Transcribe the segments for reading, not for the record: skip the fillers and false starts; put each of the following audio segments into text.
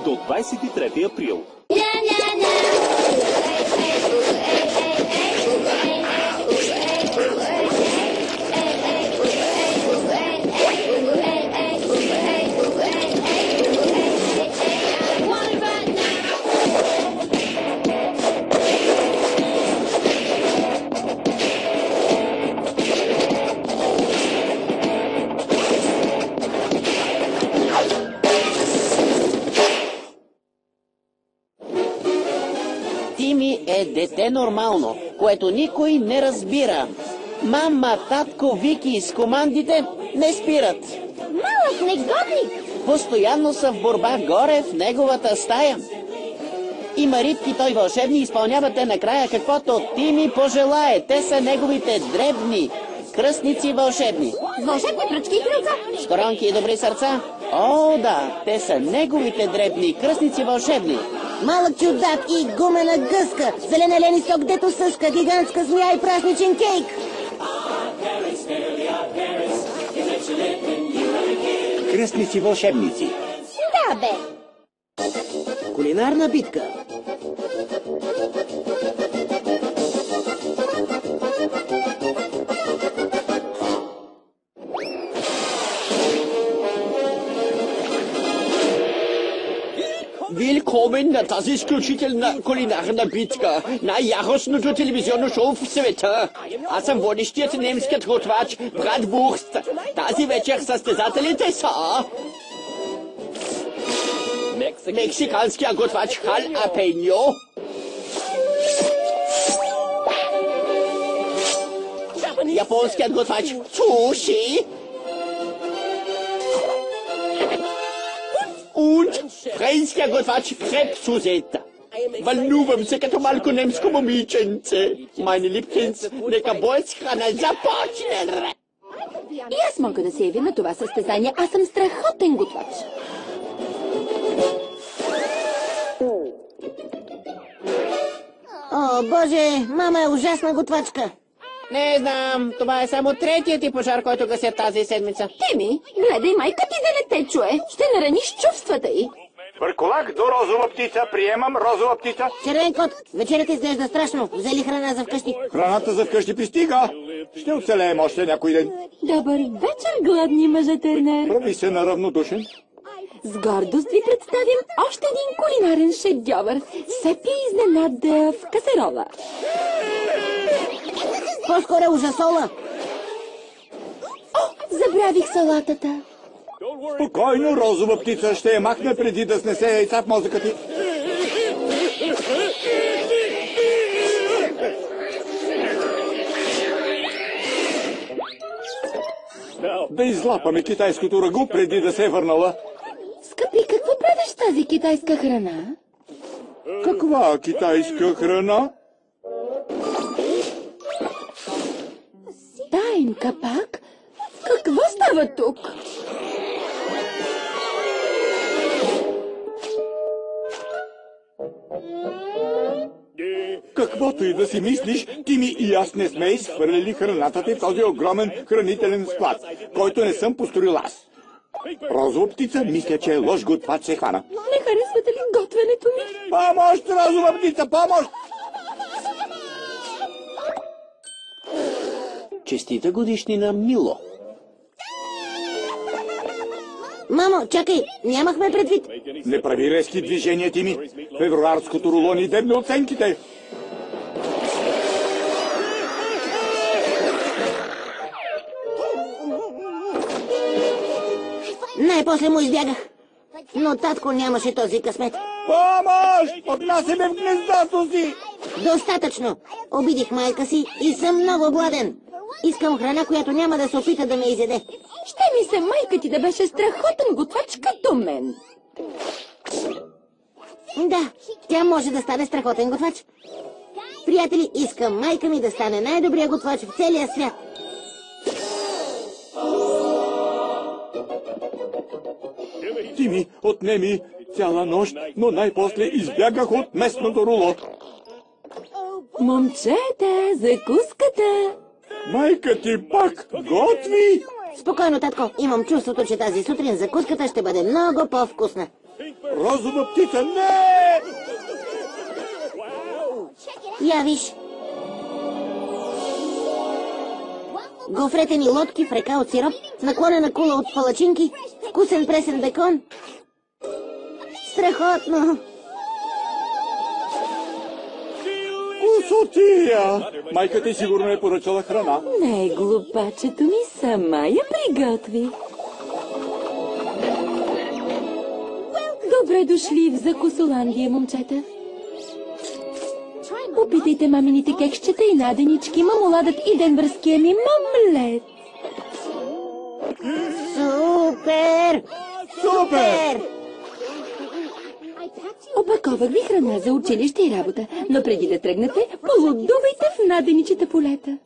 до 23 април. Тими е дете нормално, което никой не разбира. Мама, татко, Вики с командите не спират. Малък негодник! Постоянно са в борба горе в неговата стая. Има рибки, той вълшебни, изпълнявате накрая каквото Тими пожелае. Те са неговите дребни кръстници вълшебни. Вълшебни пръчки и крилца! С коронки и добри сърца. О, да, те са неговите дребни кръстници вълшебни. Малък чудак и гумена гъска, зелена лени сок, дето съска, гигантска змия и празничен кейк. Кръстници вълшебници. Да, бе! Кулинарна битка. Willkommen на тази изключителна кулинарна битка. Най-яростното телевизионно шоу в света. Аз съм водещият немският готвач Братвурст. Тази вечер състезателите са... мексиканския готвач Хал Апеньо. Японският готвач Суши. Und френския готвач Креп Сузета. Вълнувам се като малко немско момиченце. Майни липкинц, нека боят с храна започне. И аз мога да се явя на това състезание. Аз съм страхотен готвач. О, боже, мама е ужасна готвачка. Не знам, това е само третият ти пожар, който гася тази седмица. Тими, гледай майка ти да не те чуе. Ще нараниш чувствата й. Бърколак до розова птица. Приемам розова птица. Червен кот, вечерята изглежда страшно. Взели храна за вкъщи. Храната за вкъщи пристига. Ще оцелеем още някой ден. Добър вечер, гладни мъже Тернер. Прави се на равнодушен. С гордост ви представим още един кулинарен шедьовър. Сепи изненада в касерола. По-скоро ужасола. О, забравих салатата. Спокойно, розова птица. Ще я махне преди да снесе яйца в мозъка ти. Да излапаме китайското рагу преди да се е върнала. Скъпи, какво правиш с тази китайска храна? Каква китайска храна? Таен капак? Какво става тук? Каквото и да си мислиш, Тими и аз не сме изхвърлили храната ти в този огромен хранителен склад, който не съм построил аз. Розова птица, мисля, че е лош готвач се хвана. Не харесвате ли готвенето ми? Помощ, розова птица, помощ! Честита годишнина, Мило. Мамо, чакай, нямахме предвид. Не прави резки движения, Тими. Февруарското руло ни дебне оценките. Най-после му избягах. Но татко нямаше този късмет. Помощ! Отнасяме в гнездото си! Достатъчно. Обидих майка си и съм много гладен. Искам храна, която няма да се опита да ме изяде. Ще ми се майка ти да беше страхотен готвач като мен. Да, тя може да стане страхотен готвач. Приятели, искам майка ми да стане най-добрия готвач в целия свят. Тими, отнеми цяла нощ, но най-после избягах от местното руло. Момчета, закуската! Майка ти пак готви! Спокойно, татко. Имам чувството, че тази сутрин закуската ще бъде много по-вкусна. Розова птица, не! Я виж. Гофретени лодки в река от сироп, наклонена кула от палачинки, вкусен пресен бекон. Страхотно! Кусотия! Майка ти сигурно е поръчала храна. Не, глупачето ми сама я приготви. Добре дошли в Закусоландия, момчета. Опитайте мамините кекщета и наденички, мамоладът и денвърския ми мамлет. Супер! Супер! Опаковах ви храна за училище и работа, но преди да тръгнете, полудувайте в наденичите полета.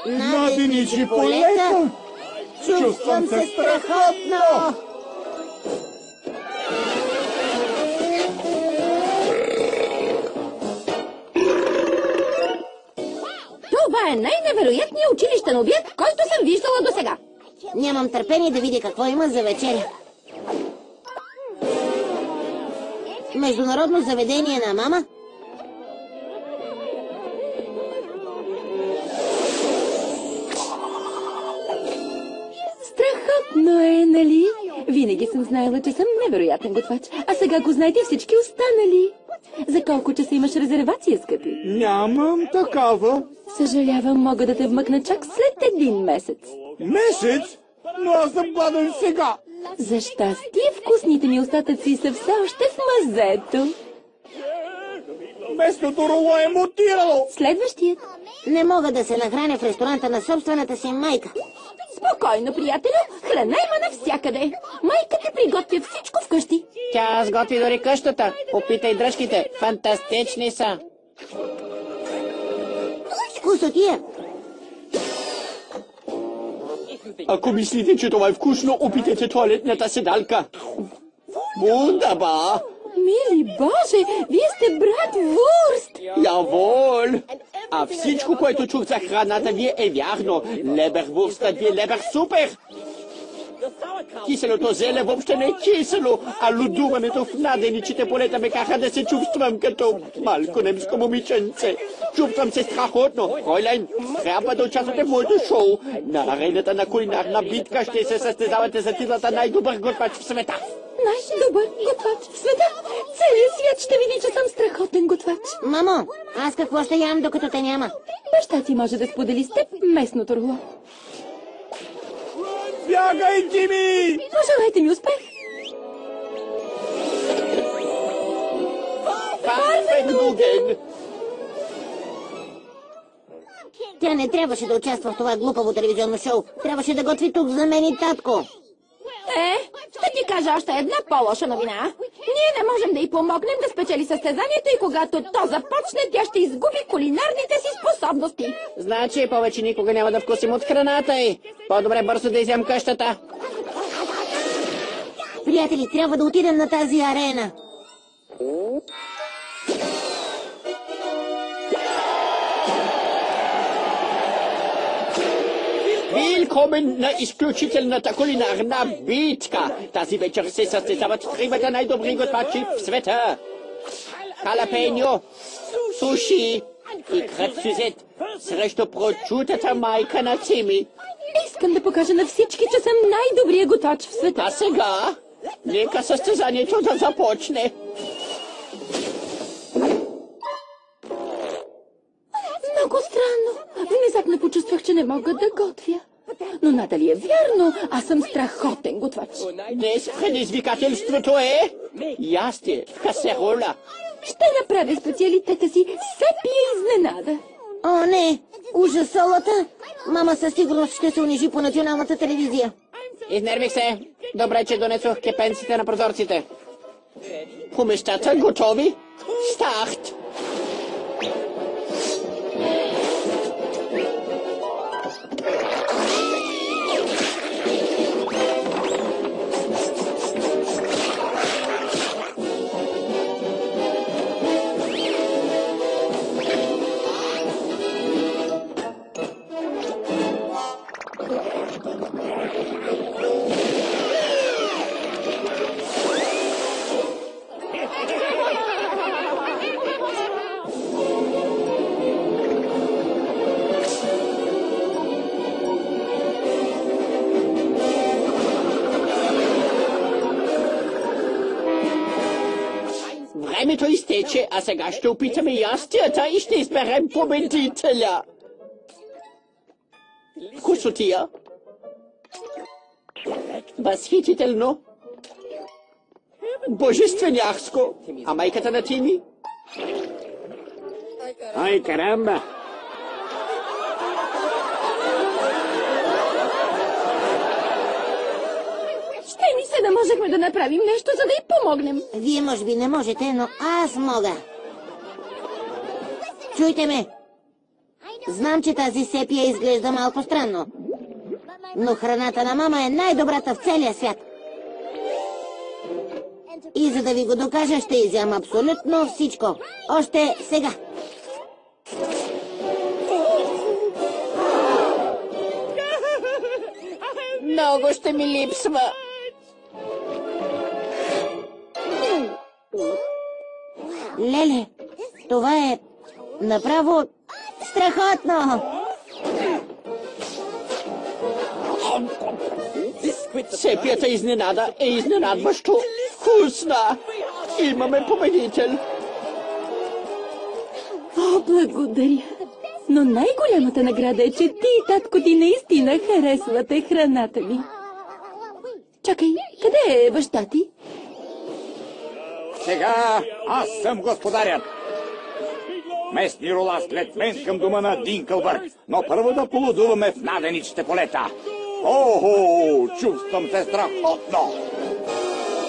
Наденичи полета! Чувствам се страхотно! Това е най-невероятният училищен обяд, който съм виждала досега. Нямам търпение да видя какво има за вечеря. Международно заведение на мама? Страхотно е, нали? Винаги съм знаела, че съм невероятен готвач. А сега го знаете всички останали. За колко часа имаш резервация, скъпи? Нямам такава. Съжалявам, мога да те вмъкна чак след 1 месец. Месец? Но аз съм гладен сега. За щастие, вкусните ми остатъци са все още в мазето. Местното роло е мутирало. Следващият. Не мога да се нахраня в ресторанта на собствената си майка. Спокойно, приятелю. Храна има навсякъде. Майка ти приготвя всичко вкъщи. Тя сготви дори къщата. Опитай дръжките. Фантастични са. Вкусотия! Ако мислите, че това е вкусно, опитайте туалетната седалка. Wunderbar! Мили Боже, вие сте брат Вурст. Jawohl! А всичко, което чух за храната ви е вярно. Лебервурстът ви е лебер супер! Киселото зеле въобще не е кисело, а лудуването в наденичите полета ме каха да се чувствам като малко немско момиченце. Чувствам се страхотно. Фройлен, трябва да участвате в моето шоу. На арената на кулинарна битка ще се състезавате за титлата най-добър готвач в света. Най-добър готвач в света. Целият свят ще види, че съм страхотен готвач. Мамо, аз какво ще ям, докато те няма? Баща ти може да сподели с теб местното руло. Бягай, Тими! Пожелайте ми успех. Фарфенуген! Тя не трябваше да участва в това глупаво телевизионно шоу. Трябваше да готви тук за мен и татко. Ще ти кажа още една по-лоша новина. Ние не можем да й помогнем да спечели състезанието и когато то започне, тя ще изгуби кулинарните си способности. Значи повече никога няма да вкусим от храната й. По-добре бързо да изям къщата. Приятели, трябва да отидем на тази арена. Willkommen на изключителната кулинарна битка. Тази вечер се състезават тримата най-добри готвачи в света. Халапеньо, суши и кръпсюзет срещу прочутата майка на Тими. Искам да покажа на всички, че съм най-добрият готвач в света. А сега, нека състезанието да започне. Много странно. Внезапно почувствах, че не мога да готвя. Но надали е вярно, аз съм страхотен готвач. Днес предизвикателството е ястие в касерола. Ще направя специалитета си сепия изненада. О, не! Ужасолата! Мама със сигурност ще се унижи по националната телевизия. Изнервих се. Добре, че донесох кепенците на прозорците. Помещата готови? Старт! Времето изтече, а сега ще опитаме ястията и ще изберем победителя. Вкусотия. Възхитително. Божественярско. А майката на Тими? Ай, карамба! Ще ми се да можехме да направим нещо, за да й помогнем. Вие може би не можете, но аз мога. Чуйте ме. Знам, че тази сепия изглежда малко странно. Но храната на мама е най-добрата в целия свят. И за да ви го докажа, ще изям абсолютно всичко. Още сега. Много ще ми липсва. Леле, това е направо страхотно. Сепията изненада е изненадващо вкусна. Имаме победител. О, благодаря. Но най-голямата награда е, че ти и татко ти наистина харесвате храната ми. Чакай, къде е баща ти? Сега аз съм господарят. Местни рола след мен към дома на Динкълбърг, но първо да полудуваме в наденичните полета. Охо, чувствам се страхотно.